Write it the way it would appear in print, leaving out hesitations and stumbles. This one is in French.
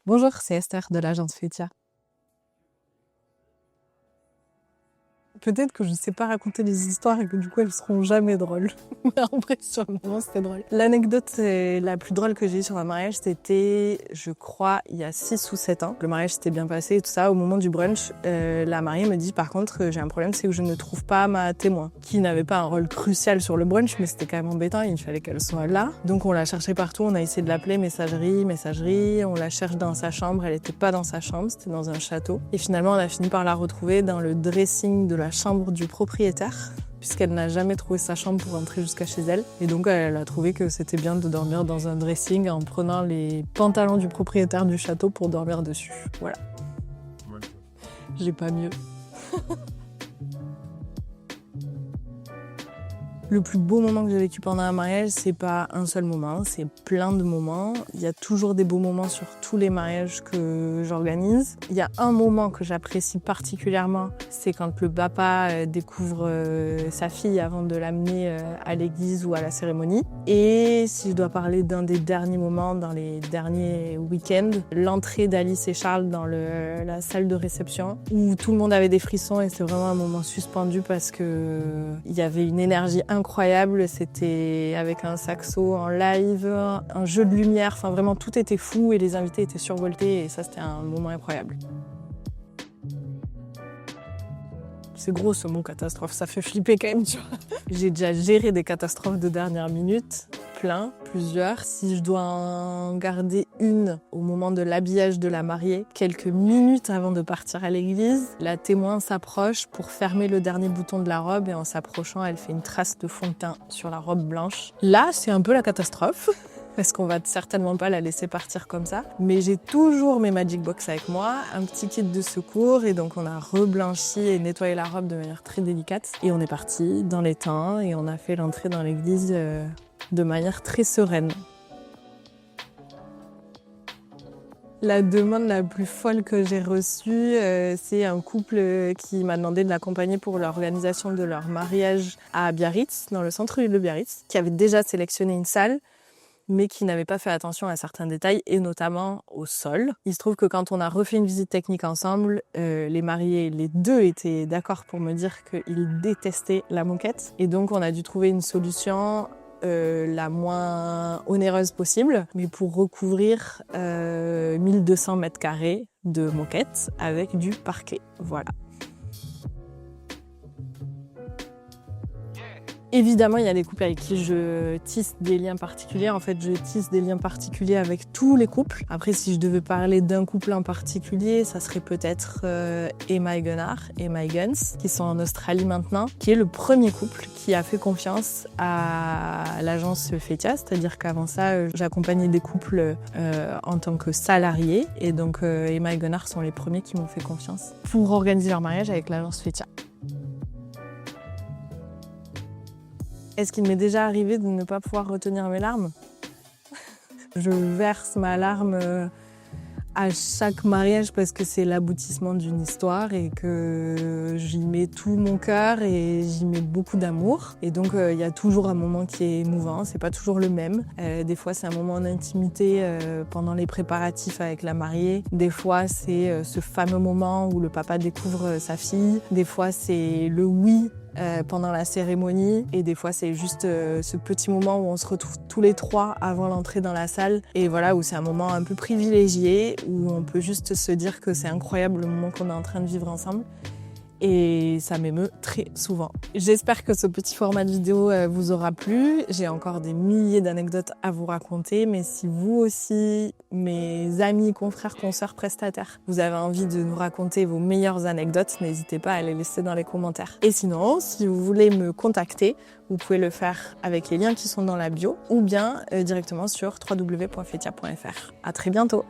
Bonjour, c'est Esther de l'agence Fétia. Peut-être que je sais pas raconter les histoires et que du coup elles seront jamais drôles. Mais en vrai, sur le moment, c'était drôle. L'anecdote la plus drôle que j'ai eue sur un mariage, c'était, je crois, il y a 6 ou 7 ans. Le mariage s'était bien passé et tout ça. Au moment du brunch, la mariée me dit par contre, j'ai un problème, c'est que je ne trouve pas ma témoin. Qui n'avait pas un rôle crucial sur le brunch, mais c'était quand même embêtant, il fallait qu'elle soit là. Donc on l'a cherchée partout, on a essayé de l'appeler, messagerie. On la cherche dans sa chambre, elle était pas dans sa chambre, c'était dans un château. Et finalement, on a fini par la retrouver dans le dressing de la chambre du propriétaire, puisqu'elle n'a jamais trouvé sa chambre pour rentrer jusqu'à chez elle. Et donc elle a trouvé que c'était bien de dormir dans un dressing en prenant les pantalons du propriétaire du château pour dormir dessus. Voilà. Ouais. J'ai pas mieux. Le plus beau moment que j'ai vécu pendant un mariage, c'est pas un seul moment, c'est plein de moments. Il y a toujours des beaux moments sur tous les mariages que j'organise. Il y a un moment que j'apprécie particulièrement, c'est quand le papa découvre sa fille avant de l'amener à l'église ou à la cérémonie. Et si je dois parler d'un des derniers moments, dans les derniers week-ends, l'entrée d'Alice et Charles dans la salle de réception, où tout le monde avait des frissons et c'est vraiment un moment suspendu parce que il y avait une énergie incroyable, c'était avec un saxo en live, un jeu de lumière, enfin vraiment tout était fou et les invités étaient survoltés et ça c'était un moment incroyable. C'est gros ce mot catastrophe, ça fait flipper quand même, tu vois. J'ai déjà géré des catastrophes de dernière minute, plusieurs. Si je dois en garder une au moment de l'habillage de la mariée, quelques minutes avant de partir à l'église, la témoin s'approche pour fermer le dernier bouton de la robe et en s'approchant, elle fait une trace de fond de teint sur la robe blanche. Là, c'est un peu la catastrophe. Parce qu'on va certainement pas la laisser partir comme ça. Mais j'ai toujours mes Magic Box avec moi, un petit kit de secours, et donc on a reblanchi et nettoyé la robe de manière très délicate. Et on est parti dans les temps et on a fait l'entrée dans l'église de manière très sereine. La demande la plus folle que j'ai reçue, c'est un couple qui m'a demandé de l'accompagner pour l'organisation de leur mariage à Biarritz, dans le centre-ville de Biarritz, qui avait déjà sélectionné une salle, mais qui n'avait pas fait attention à certains détails, et notamment au sol. Il se trouve que quand on a refait une visite technique ensemble, les mariés, les deux étaient d'accord pour me dire qu'ils détestaient la moquette. Et donc on a dû trouver une solution la moins onéreuse possible, mais pour recouvrir 1200 mètres carrés de moquette avec du parquet. Voilà. Évidemment, il y a des couples avec qui je tisse des liens particuliers. En fait, je tisse des liens particuliers avec tous les couples. Après, si je devais parler d'un couple en particulier, ça serait peut-être Emma et Gunnar, Emma et Guns, qui sont en Australie maintenant, qui est le premier couple qui a fait confiance à l'agence Fétia. C'est-à-dire qu'avant ça, j'accompagnais des couples en tant que salariés. Et donc, Emma et Gunnar sont les premiers qui m'ont fait confiance pour organiser leur mariage avec l'agence Fétia. Est-ce qu'il m'est déjà arrivé de ne pas pouvoir retenir mes larmes ? Je verse ma larme à chaque mariage parce que c'est l'aboutissement d'une histoire et que j'y mets tout mon cœur et j'y mets beaucoup d'amour. Et donc il y a toujours un moment qui est émouvant, c'est pas toujours le même. Des fois c'est un moment d'intimité pendant les préparatifs avec la mariée. Des fois c'est ce fameux moment où le papa découvre sa fille. Des fois c'est le oui pendant la cérémonie et des fois c'est juste ce petit moment où on se retrouve tous les trois avant l'entrée dans la salle et voilà où c'est un moment un peu privilégié où on peut juste se dire que c'est incroyable le moment qu'on est en train de vivre ensemble et ça m'émeut très souvent. J'espère que ce petit format de vidéo vous aura plu. J'ai encore des milliers d'anecdotes à vous raconter, mais si vous aussi, mes amis, confrères, consoeurs, prestataires, vous avez envie de nous raconter vos meilleures anecdotes, n'hésitez pas à les laisser dans les commentaires. Et sinon, si vous voulez me contacter, vous pouvez le faire avec les liens qui sont dans la bio ou bien directement sur www.fetia.fr. À très bientôt.